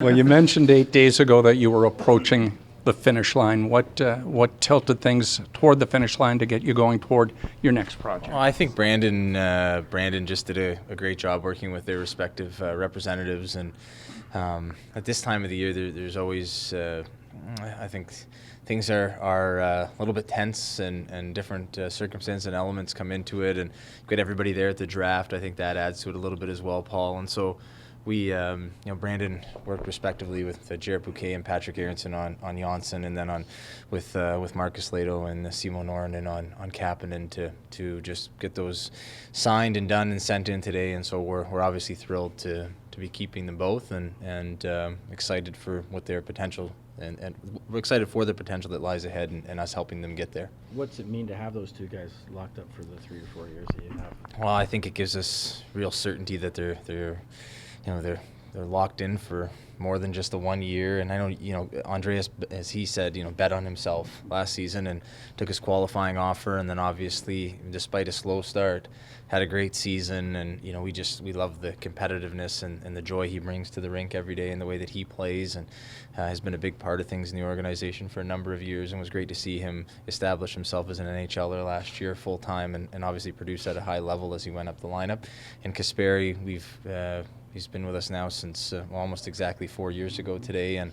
Well, you mentioned 8 days ago that you were approaching the finish line. What tilted things toward the finish line to get you going toward your next project? Well, I think Brandon just did a great job working with their respective representatives, and at this time of the year, there's always I think things are a little bit tense, and different circumstances and elements come into it, and get everybody there at the draft. I think that adds to it a little bit as well, Paul. And so we, Brandon worked respectively with Jared Bouquet and Patrick Aronson on Johnsson, and then with Marcus Lato and Simo Norrinen on Kapanen to just get those signed and done and sent in today. And so we're obviously thrilled to be keeping them both, and excited for what their potential. And we're excited for the potential that lies ahead, and us helping them get there. What's it mean to have those two guys locked up for the 3 to 4 years that you have? Well, I think it gives us real certainty that they're locked in for more than just the 1 year. And I know, Andreas, as he said, bet on himself last season and took his qualifying offer, and then obviously, despite a slow start, had a great season. And we love the competitiveness and the joy he brings to the rink every day, and the way that he plays, and has been a big part of things in the organization for a number of years. And it was great to see him establish himself as an NHLer last year full time, and obviously produce at a high level as he went up the lineup. And Kasperi, he's been with us now since almost exactly 4 years ago today, and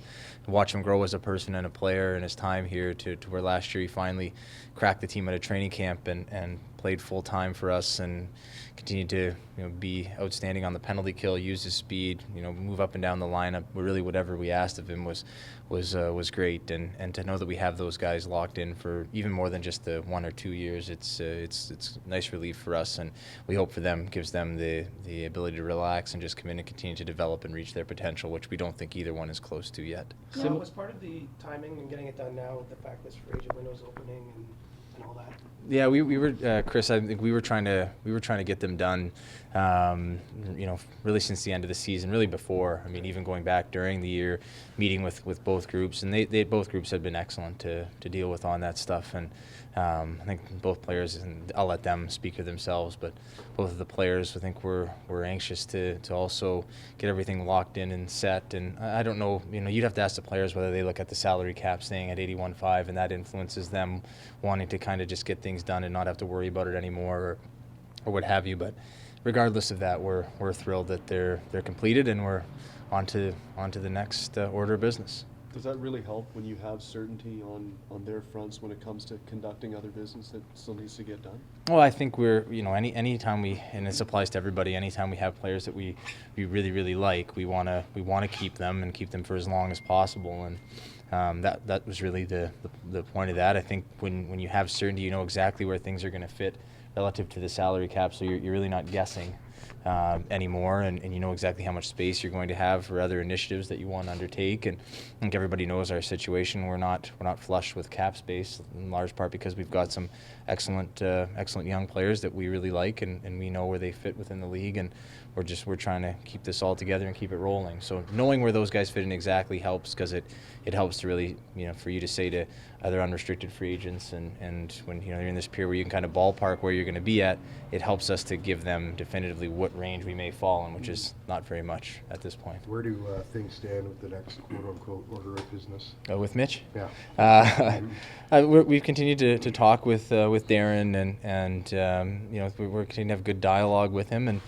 watch him grow as a person and a player in his time here to where last year he finally cracked the team at a training camp and played full time for us, and continued to be outstanding on the penalty kill, use his speed, move up and down the lineup. Really, whatever we asked of him was great, and to know that we have those guys locked in for even more than just the 1 or 2 years, it's a nice relief for us, and we hope for them, gives them the ability to relax and just come in and continue to develop and reach their potential, which we don't think either one is close to yet. Yeah, was part of the timing and getting it done now with the fact that free agent window's opening and all that? Yeah, we were Chris. I think we were trying to get them done, really since the end of the season, really before. I mean, even going back during the year, meeting with both groups, and they both groups had been excellent to deal with on that stuff. And I think both players, and I'll let them speak for themselves, but both of the players, I think, were anxious to also get everything locked in and set. And I don't know, you'd have to ask the players whether they look at the salary cap staying at 81.5, and that influences them wanting to kind of just get things done and not have to worry about it anymore, or what have you. But regardless of that, we're thrilled that they're completed, and we're on to the next order of business. Does that really help when you have certainty on their fronts when it comes to conducting other business that still needs to get done? Well, I think we're, anytime we, and this applies to everybody, anytime we have players that we really, really like, we want to keep them, and keep them for as long as possible. And that was really the point of that. I think when you have certainty, you know exactly where things are going to fit relative to the salary cap, so you're really not guessing anymore, and you know exactly how much space you're going to have for other initiatives that you want to undertake. And I think everybody knows our situation. We're not flush with cap space, in large part because we've got some excellent young players that we really like, and we know where they fit within the league, and we're trying to keep this all together and keep it rolling. So knowing where those guys fit in exactly helps, because it helps to really, for you to say to other unrestricted free agents, and when you're in this period where you can kind of ballpark where you're going to be at, it helps us to give them definitively what range we may fall in, which is not very much at this point. Where do things stand with the next quote-unquote order of business? With Mitch? Yeah. We've continued to talk with Darren, and we're continuing to have good dialogue with him, and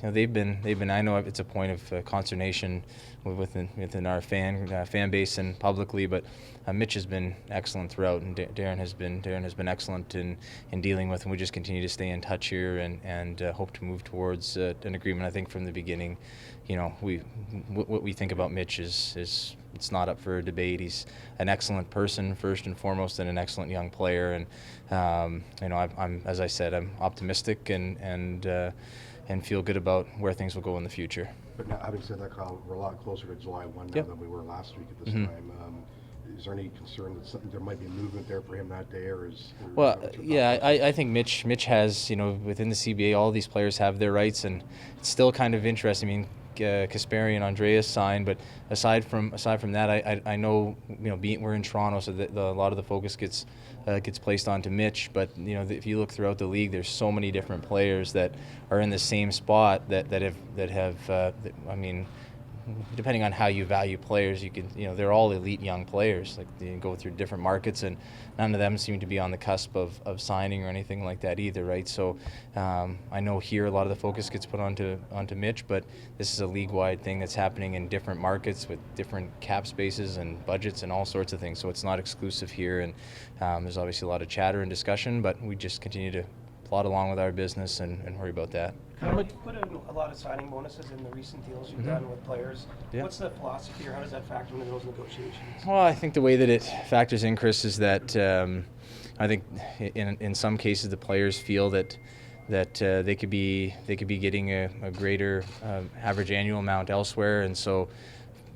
they've been. I know it's a point of consternation within our fan base and publicly, but Mitch has been excellent throughout, and Darren has been excellent in dealing with, and we just continue to stay in touch here, and hope to move towards an agreement. I think from the beginning, what we think about Mitch is it's not up for debate. He's an excellent person first and foremost, and an excellent young player, and I'm, as I said, I'm optimistic and feel good about where things will go in the future. But now, having said that, Kyle, we're a lot closer to July 1 now Yep. than we were last week at this time. Is there any concern that there might be movement there for him that day, or is? Well, yeah, I think Mitch has, within the CBA, all these players have their rights, and it's still kind of interesting. I mean, Kasperi and Andreas signed, but aside from that, I know we're in Toronto, so a lot of the focus gets placed onto Mitch. But if you look throughout the league, there's so many different players that are in the same spot that have depending on how you value players, you can, they're all elite young players. Like, they go through different markets, and none of them seem to be on the cusp of signing or anything like that either, right? So I know here a lot of the focus gets put onto Mitch, but this is a league-wide thing that's happening in different markets with different cap spaces and budgets and all sorts of things. So it's not exclusive here, and there's obviously a lot of chatter and discussion, but we just continue to plod along with our business and worry about that. You put in a lot of signing bonuses in the recent deals you've done with players. Yeah. What's the philosophy, or how does that factor into those negotiations? Well, I think the way that it factors in, Chris, is that I think in some cases the players feel that they could be getting a greater average annual amount elsewhere, and so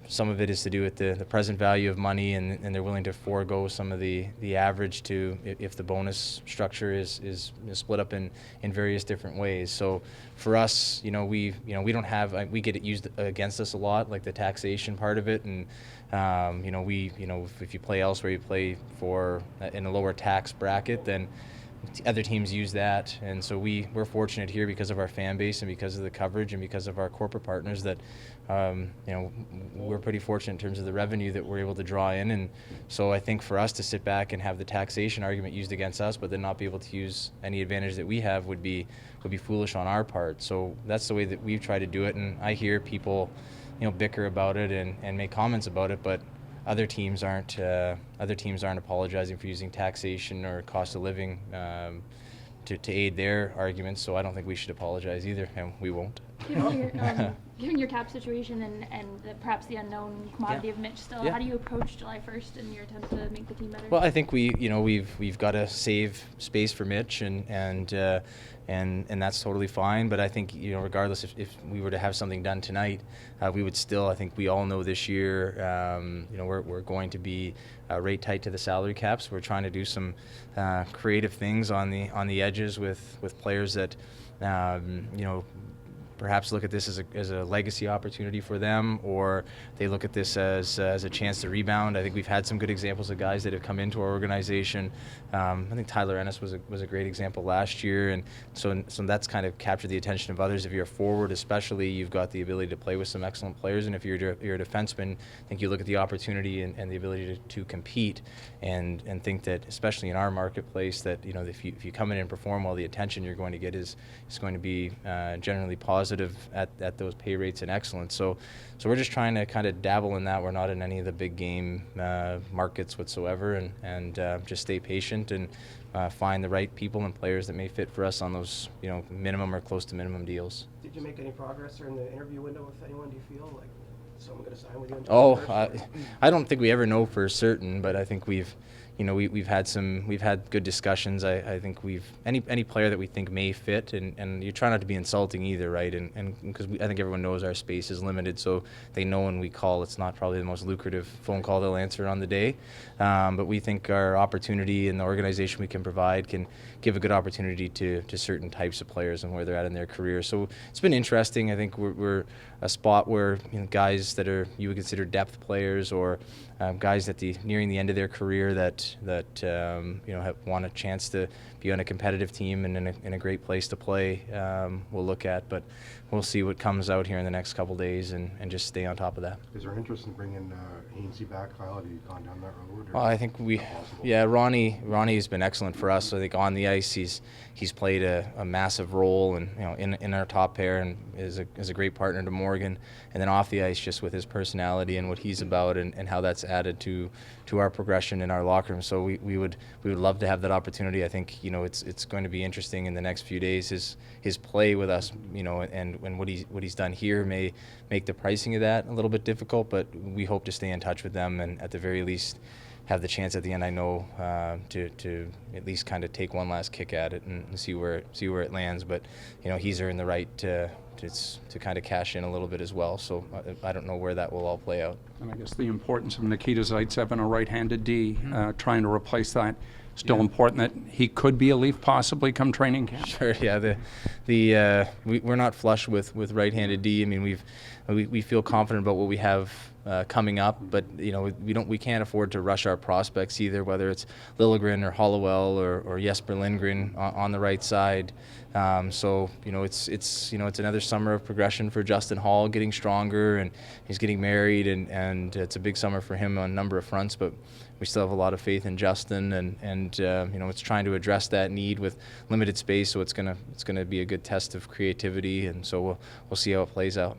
some of it is to do with the present value of money, and they're willing to forego some of the average to if the bonus structure is split up in various different ways. So for us, we don't have, we get it used against us a lot, like the taxation part of it, and if you play elsewhere, you play for in a lower tax bracket, then other teams use that, and so we're fortunate here because of our fan base and because of the coverage and because of our corporate partners that we're pretty fortunate in terms of the revenue that we're able to draw in. And so I think for us to sit back and have the taxation argument used against us, but then not be able to use any advantage that we have would be foolish on our part. So that's the way that we've tried to do it, and I hear people bicker about it and make comments about it, but other teams aren't apologizing for using taxation or cost of living to aid their arguments. So I don't think we should apologize either, and we won't. Given your cap situation and perhaps the unknown commodity of Mitch still, how do you approach July 1st in your attempt to make the team better? Well, I think we've got to save space for Mitch, and that's totally fine. But I think regardless if we were to have something done tonight, we would still. I think we all know this year, we're going to be rate tight to the salary caps. We're trying to do some creative things on the edges with players that perhaps look at this as a legacy opportunity for them, or they look at this as a chance to rebound. I think we've had some good examples of guys that have come into our organization. I think Tyler Ennis was a great example last year, and so that's kind of captured the attention of others. If you're a forward especially, you've got the ability to play with some excellent players, and if you're a defenseman, I think you look at the opportunity and the ability to compete and think that, especially in our marketplace, that if you come in and perform well, the attention you're going to get is going to be generally positive at those pay rates and excellence. So we're just trying to kind of dabble in that. We're not in any of the big game markets whatsoever, and just stay patient and find the right people and players that may fit for us on those minimum or close to minimum deals. Did you make any progress or in the interview window with anyone? Do you feel like someone going to sign with you? I don't think we ever know for certain, but I think we've had good discussions. I think any player that we think may fit, and you try not to be insulting either, right? And because I think everyone knows our space is limited, so they know when we call, it's not probably the most lucrative phone call they'll answer on the day. But we think our opportunity and the organization we can provide can give a good opportunity to certain types of players and where they're at in their career. So it's been interesting. I think we're a spot where guys that you would consider depth players, or guys at nearing the end of their career that have want a chance to be on a competitive team and in a great place to play. We'll look at, but we'll see what comes out here in the next couple days and just stay on top of that. Is there interest in bringing Hainsey back, Kyle? Have you gone down that road? Well, I think Ronnie has been excellent for us. I think on the ice he's played a massive role and in our top pair, and is a great partner to Morgan. And then off the ice, just with his personality and what he's about and how that's added to our progression in our locker room. So we would love to have that opportunity. I think it's going to be interesting in the next few days. His play with us, and what he's done here may make the pricing of that a little bit difficult, but we hope to stay in touch with them and at the very least have the chance at the end, I know, to at least kind of take one last kick at it and see where it lands. But he's earned the right to kind of cash in a little bit as well. So I don't know where that will all play out. And I guess the importance of Nikita Zaitsev and a right-handed D, trying to replace that, still important that he could be a Leaf possibly come training camp. Sure, yeah. We're not flush with right-handed D. I mean, we feel confident about what we have coming up, but we can't afford to rush our prospects either, whether it's Liljegren or Hollowell or Jesper Lindgren on the right side. So it's another summer of progression for Justin Hall, getting stronger, and he's getting married, and it's a big summer for him on a number of fronts. But we still have a lot of faith in Justin, and it's trying to address that need with limited space. So it's gonna be a good test of creativity, and so we'll see how it plays out.